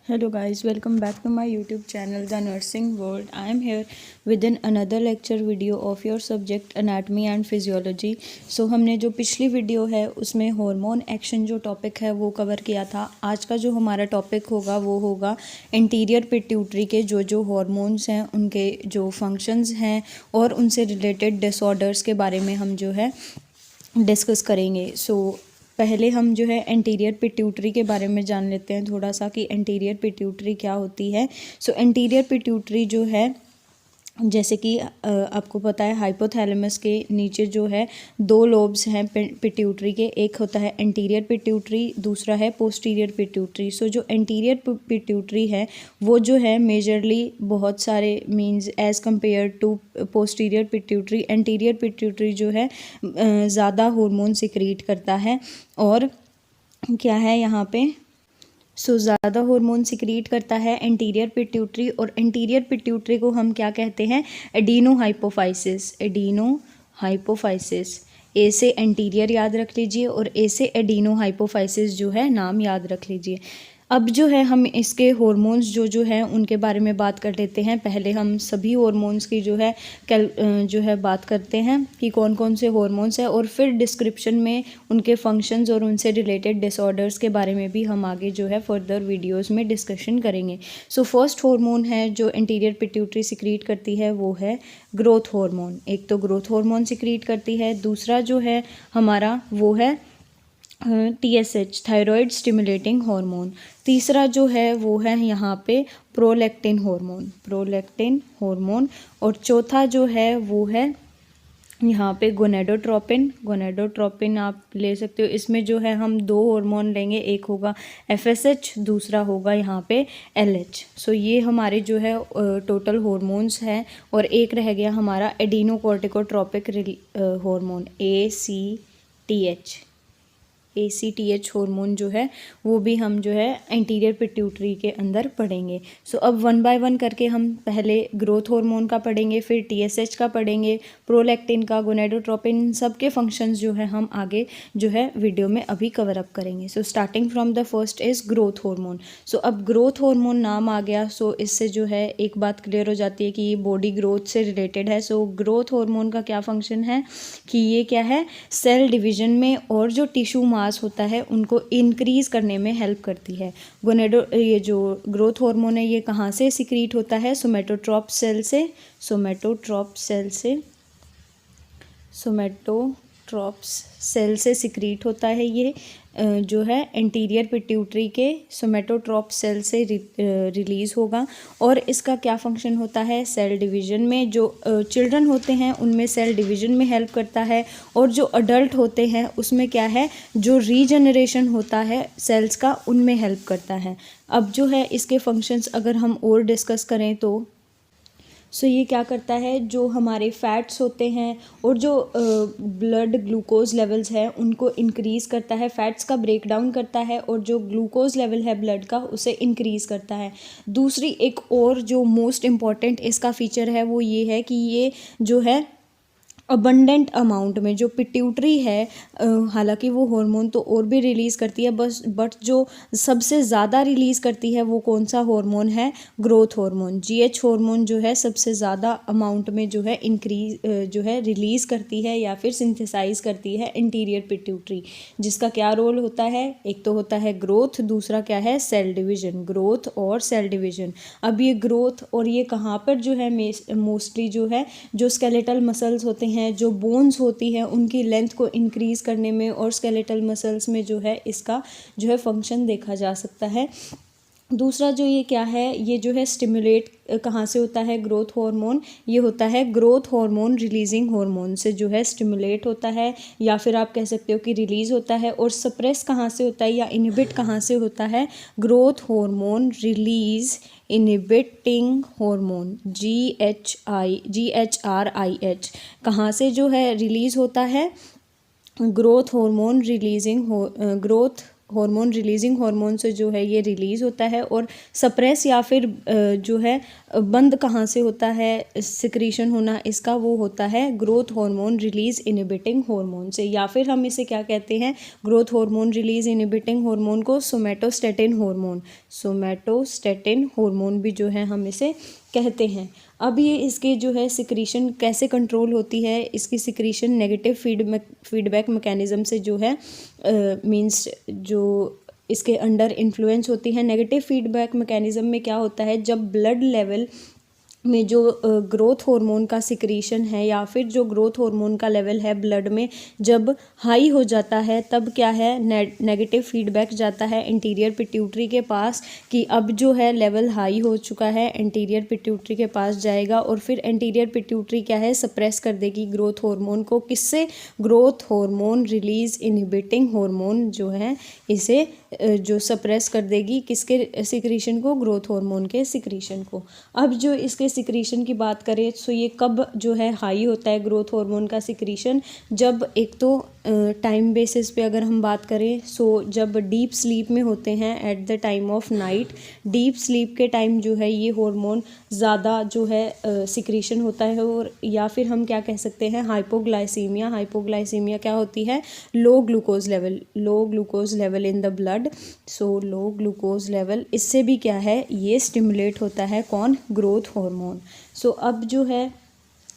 Hello guys, welcome back to my YouTube channel The Nursing World. I am here with another lecture video of your subject Anatomy and Physiology. So हमने जो पिछली video है उसमें hormone action जो topic है वो cover किया था। आज का जो हमारा टॉपिक होगा वो होगा इंटीरियर पिट्यूटरी के जो हार्मोन्स हैं उनके जो फंक्शंस हैं और उनसे रिलेटेड डिसऑर्डर्स के बारे में हम जो है डिस्कस करेंगे। पहले हम जो है एंटीरियर पिट्यूटरी के बारे में जान लेते हैं थोड़ा सा कि एंटीरियर पिट्यूटरी क्या होती है। एंटीरियर पिट्यूटरी जो है जैसे कि आपको पता है हाइपोथैलेमस के नीचे जो है दो लोब्स हैं पिट्यूटरी के, एक होता है एंटीरियर पिट्यूटरी, दूसरा है पोस्टीरियर पिट्यूटरी। जो एंटीरियर पिट्यूटरी है वो जो है मेजरली बहुत सारे means as compared to posterior pituitary, anterior pituitary जो है ज़्यादा हार्मोन सिक्रीट करता है। और क्या है यहाँ पे ज़्यादा हार्मोन सिक्रीट करता है एंटीरियर पिट्यूटरी। और एंटीरियर पिट्यूटरी को हम क्या कहते हैं? Adeno hypophysis. एडिनो हाइपोफाइसिस, ए से एंटीरियर याद रख लीजिए और ए से एडिनो हाइपोफाइसिस जो है नाम याद रख लीजिए। अब जो है हम इसके हार्मोन्स जो है उनके बारे में बात कर लेते हैं। पहले हम सभी हार्मोन्स की जो है बात करते हैं कि कौन कौन से हार्मोन्स हैं, और फिर डिस्क्रिप्शन में उनके फंक्शंस और उनसे रिलेटेड डिसऑर्डर्स के बारे में भी हम आगे जो है फर्दर वीडियोस में डिस्कशन करेंगे। फर्स्ट हार्मोन है जो इंटीरियर पिट्यूटरी सिक्रीट करती है वो है ग्रोथ हार्मोन। एक तो ग्रोथ हार्मोन सिक्रीट करती है, दूसरा जो है हमारा वो है TSH, थायराइड स्टिमुलेटिंग हार्मोन। तीसरा जो है वो है यहाँ पे प्रोलैक्टिन हार्मोन, प्रोलैक्टिन हार्मोन। और चौथा जो है वो है यहाँ पे गोनेडोट्रोपिन, गोनेडोट्रोपिन आप ले सकते हो। इसमें जो है हम दो हार्मोन लेंगे, एक होगा FSH, दूसरा होगा यहाँ पे LH। ये हमारे जो है टोटल हार्मोन्स हैं। और एक रह गया हमारा एडिनोकोर्टिकोट्रोपिक हार्मोन ACTH हार्मोन जो है वो भी हम जो है एंटीरियर पिट्यूटरी के अंदर पढ़ेंगे। अब वन बाय वन करके हम पहले ग्रोथ हार्मोन का पढ़ेंगे, फिर TSH का पढ़ेंगे, प्रोलैक्टिन का, गोनेडोट्रोपिन, सबके फंक्शंस जो है हम आगे जो है वीडियो में अभी कवर अप करेंगे। Starting from the first is growth hormone. अब ग्रोथ हार्मोन नाम आ गया, इससे जो है एक बात क्लियर हो जाती है कि ये बॉडी ग्रोथ से रिलेटेड है। ग्रोथ हार्मोन का क्या फंक्शन है कि ये क्या है, सेल डिवीजन में और जो टिश्यू मास होता है उनको इंक्रीज करने में हेल्प करती है। ये जो ग्रोथ हार्मोन है ये कहाँ से सिक्रीट होता है? सोमेटोट्रॉप सेल से, सोमेटोट्रॉप सेल से, सोमेटोट्रॉप्स सेल से सिक्रीट होता है। ये जो है एंटीरियर पिट्यूटरी के सोमेटोट्रॉप सेल से रिलीज़ होगा। और इसका क्या फंक्शन होता है? सेल डिवीज़न में जो चिल्ड्रन होते हैं उनमें सेल डिवीज़न में हेल्प करता है, और जो अडल्ट होते हैं उसमें क्या है, जो रीजनरेशन होता है सेल्स का उनमें हेल्प करता है। अब जो है इसके फंक्शंस अगर हम और डिस्कस करें तो ये क्या करता है, जो हमारे फैट्स होते हैं और जो ब्लड ग्लूकोज लेवल्स हैं उनको इंक्रीज़ करता है, फैट्स का ब्रेक डाउन करता है, और जो ग्लूकोज लेवल है ब्लड का उसे इंक्रीज़ करता है। दूसरी एक और जो मोस्ट इम्पॉर्टेंट इसका फीचर है वो ये है कि ये जो है अबंडेंट अमाउंट में जो पिट्यूटरी है, हालांकि वो हार्मोन तो और भी रिलीज़ करती है बट जो सबसे ज़्यादा रिलीज़ करती है वो कौन सा हार्मोन है? Growth hormone. GH हार्मोन जो है सबसे ज़्यादा अमाउंट में जो है जो है रिलीज़ करती है या फिर सिंथेसाइज करती है इंटीरियर पिट्यूटरी, जिसका क्या रोल होता है? एक तो होता है ग्रोथ, दूसरा क्या है? सेल डिवीज़न, ग्रोथ और सेल डिवीज़न। अब ये ग्रोथ और ये कहाँ पर जो है मोस्टली जो है जो स्केलेटल मसल्स होते हैं, जो बोन्स होती है उनकी लेंथ को इंक्रीज़ करने में और स्केलेटल मसल्स में जो है इसका जो है फंक्शन देखा जा सकता है। दूसरा जो ये क्या है, ये जो है स्टिमुलेट कहाँ से होता है? ग्रोथ हार्मोन, ये होता है ग्रोथ हार्मोन रिलीजिंग हार्मोन से जो है स्टिमुलेट होता है, या फिर आप कह सकते हो कि रिलीज़ होता है। और सप्रेस कहाँ से होता है या इनहिबिट कहाँ से होता है? Growth hormone release inhibiting hormone GHRIH कहाँ से जो है रिलीज़ होता है? Growth hormone releasing growth hormone releasing hormone से जो है ये रिलीज़ होता है। और सप्रेस या फिर जो है बंद कहाँ से होता है सिक्रीशन होना इसका, वो होता है growth hormone release inhibiting hormone से, या फिर हम इसे क्या कहते हैं, growth hormone release inhibiting hormone को सोमैटोस्टेटिन हार्मोन, सोमैटोस्टेटिन हार्मोन भी जो है हम इसे कहते हैं। अब ये इसके जो है सिक्रीशन कैसे कंट्रोल होती है, इसकी सिक्रीशन नेगेटिव फीडबैक मैकेनिज्म से जो है मींस जो इसके अंडर इन्फ्लुएंस होती है। नेगेटिव फीडबैक मैकेनिज्म में क्या होता है, जब ब्लड लेवल में जो ग्रोथ हार्मोन का सिक्रीशन है या फिर जो ग्रोथ हार्मोन का लेवल है ब्लड में जब हाई हो जाता है, तब क्या है नेगेटिव फीडबैक जाता है इंटीरियर पिट्यूटरी के पास कि अब जो है लेवल हाई हो चुका है, इंटीरियर पिट्यूटरी के पास जाएगा और फिर इंटीरियर पिट्यूटरी क्या है सप्रेस कर देगी ग्रोथ हार्मोन को। किससे? Growth hormone release inhibiting hormone जो है इसे जो सप्रेस कर देगी, किसके सिक्रीशन को? ग्रोथ हार्मोन के सिक्रीशन को। अब जो इसके सिक्रीशन की बात करें सो ये कब जो है हाई होता है ग्रोथ हार्मोन का सिक्रीशन, जब एक तो टाइम बेसिस पे अगर हम बात करें सो जब डीप स्लीप में होते हैं at the time of night, deep sleep के टाइम जो है ये हार्मोन ज़्यादा जो है सिक्रीशन होता है। और या फिर हम क्या कह सकते हैं हाइपोग्लाइसीमिया, हाइपोग्लाइसीमिया क्या होती है? Low glucose level, low glucose level in the blood, so low glucose level, इससे भी क्या है ये स्टिमुलेट होता है कौन? Growth hormone. सो अब जो है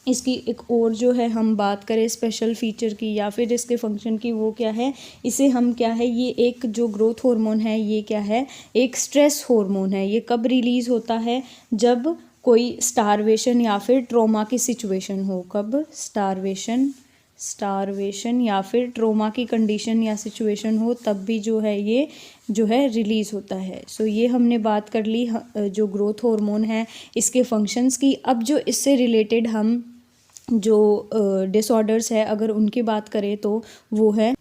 इसकी एक और जो है हम बात करें स्पेशल फीचर की या फिर इसके फंक्शन की, वो क्या है, इसे हम क्या है, ये एक जो ग्रोथ हार्मोन है ये क्या है, एक स्ट्रेस हार्मोन है। ये कब रिलीज़ होता है? जब कोई स्टारवेशन या फिर ट्रॉमा की सिचुएशन हो। कब? स्टारवेशन या फिर ट्रॉमा की कंडीशन या सिचुएशन हो, तब भी जो है ये जो है रिलीज़ होता है। सो ये हमने बात कर ली जो ग्रोथ हार्मोन है इसके फंक्शंस की। अब जो इससे रिलेटेड हम जो डिसऑर्डर्स है अगर उनकी बात करें तो वो है,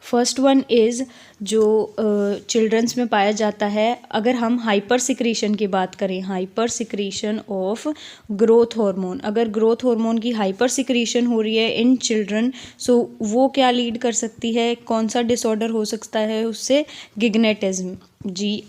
फर्स्ट वन इज़ जो चिल्ड्रंस में पाया जाता है। अगर हम हाइपर सिक्रीशन की बात करें, hyper secretion of growth hormone, अगर ग्रोथ हार्मोन की हाइपर सिक्रीशन हो रही है इन चिल्ड्रन, सो वो क्या लीड कर सकती है, कौन सा डिसऑर्डर हो सकता है उससे? गिग्नेटिज्म, GIGANTISM।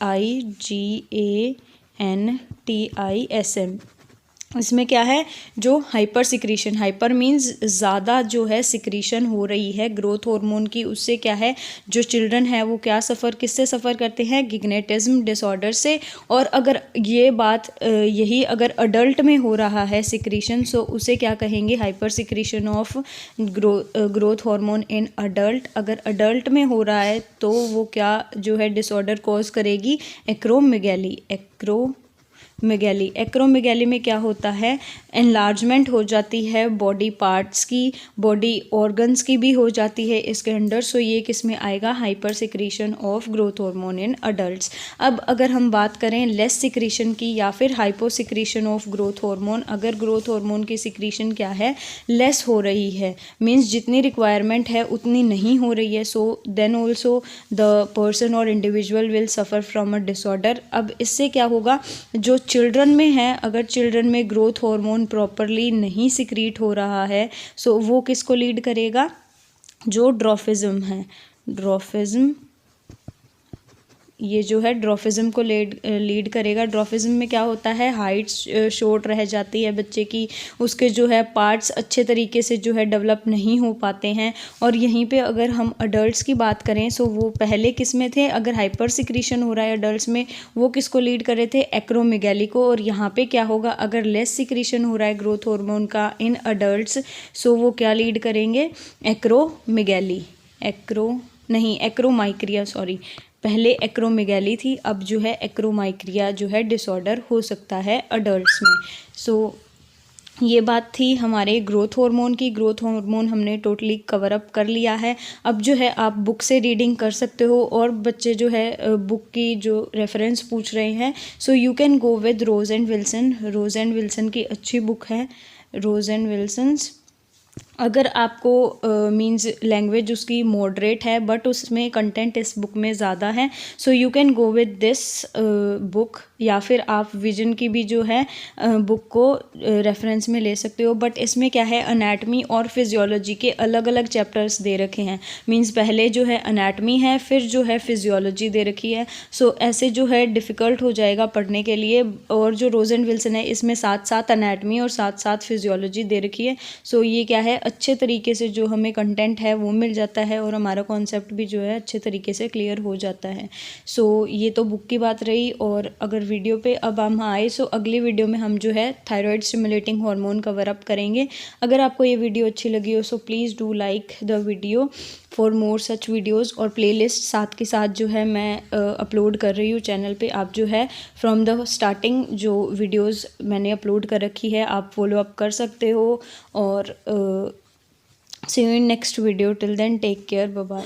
इसमें क्या है, जो हाइपर सिक्रीशन, हाइपर मीन्स ज़्यादा जो है सिक्रीशन हो रही है ग्रोथ हार्मोन की, उससे क्या है जो चिल्ड्रन है वो क्या सफ़र, किससे सफ़र करते हैं? गिग्नेटिज्म डिसऑर्डर से। और अगर ये बात यही अगर अडल्ट में हो रहा है सिक्रीशन, सो उसे क्या कहेंगे? Hyper secretion of growth hormone in adult. अगर अडल्ट में हो रहा है तो वो क्या जो है डिसऑर्डर कॉज करेगी? एक्रोमेगैली, एक्रोमेगैली में क्या होता है? एनलार्जमेंट हो जाती है बॉडी पार्ट्स की, बॉडी ऑर्गन्स की भी हो जाती है इसके अंदर। सो ये किस में आएगा? Hyper secretion of growth hormone in adults. अब अगर हम बात करें लेस सिक्रीशन की या फिर hypo secretion of growth hormone, अगर ग्रोथ हार्मोन की सिक्रीशन क्या है? लेस हो रही है, मीन्स जितनी रिक्वायरमेंट है उतनी नहीं हो रही है, so then also the person और individual will suffer from a disorder. अब इससे क्या होगा, जो चिल्ड्रन में है, अगर चिल्ड्रन में ग्रोथ हार्मोन प्रॉपरली नहीं सिक्रीट हो रहा है, सो वो किसको लीड करेगा? जो ड्रॉफिज्म है, ड्रॉफिज्म, ये जो है ड्रॉफिज्म को लीड करेगा। ड्रॉफिज्म में क्या होता है? हाइट शॉर्ट रह जाती है बच्चे की, उसके जो है पार्ट्स अच्छे तरीके से जो है डेवलप नहीं हो पाते हैं। और यहीं पे अगर हम अडल्ट्स की बात करें सो वो पहले किस में थे? अगर हाइपर सिक्रीशन हो रहा है अडल्ट्स में, वो किसको लीड कर रहे थे? एक्रोमेगैली को। और यहाँ पे क्या होगा, अगर लेस सिक्रीशन हो रहा है ग्रोथ हार्मोन का इन अडल्ट्स, सो वो क्या लीड करेंगे? एक्रोमेगैली, एक्रोमाइक्रिया, सॉरी, पहले एक्रोमेगैली थी, अब जो है एक्रोमाइक्रिया जो है डिसऑर्डर हो सकता है अडल्ट्स में। सो ये बात थी हमारे ग्रोथ हार्मोन की। ग्रोथ हार्मोन हमने टोटली कवर अप कर लिया है। अब जो है आप बुक से रीडिंग कर सकते हो, और बच्चे जो है बुक की जो रेफरेंस पूछ रहे हैं, so you can go with Ross and Wilson. Ross and Wilson की अच्छी बुक है, रोज एंड विल्सन्स अगर आपको मींस लैंग्वेज उसकी मॉडरेट है बट उसमें कंटेंट इस बुक में ज़्यादा है, so you can go with this book, या फिर आप विजन की भी जो है बुक को रेफरेंस में ले सकते हो। बट इसमें क्या है, अनैटमी और फिजियोलॉजी के अलग अलग चैप्टर्स दे रखे हैं। मींस पहले जो है अनैटमी है, फिर जो है फिजियोलॉजी दे रखी है। सो ऐसे जो है डिफ़िकल्ट हो जाएगा पढ़ने के लिए। और जो रोज़ एंड विल्सन है, इसमें साथ साथ अनैटमी और साथ साथ फिजियोलॉजी दे रखी है। सो ये क्या है, अच्छे तरीके से जो हमें कंटेंट है वो मिल जाता है और हमारा कॉन्सेप्ट भी जो है अच्छे तरीके से क्लियर हो जाता है। सो ये तो बुक की बात रही। और अगर वीडियो पे अब हम आए, सो अगली वीडियो में हम जो है thyroid stimulating hormone cover up करेंगे। अगर आपको ये वीडियो अच्छी लगी हो, so please do like the video for more such videos. और प्लेलिस्ट साथ के साथ जो है मैं अपलोड कर रही हूँ चैनल पे। आप जो है फ्रॉम द स्टार्टिंग जो वीडियोज़ मैंने अपलोड कर रखी है आप फॉलो अप कर सकते हो। और see you in next video, till then take care, bye bye.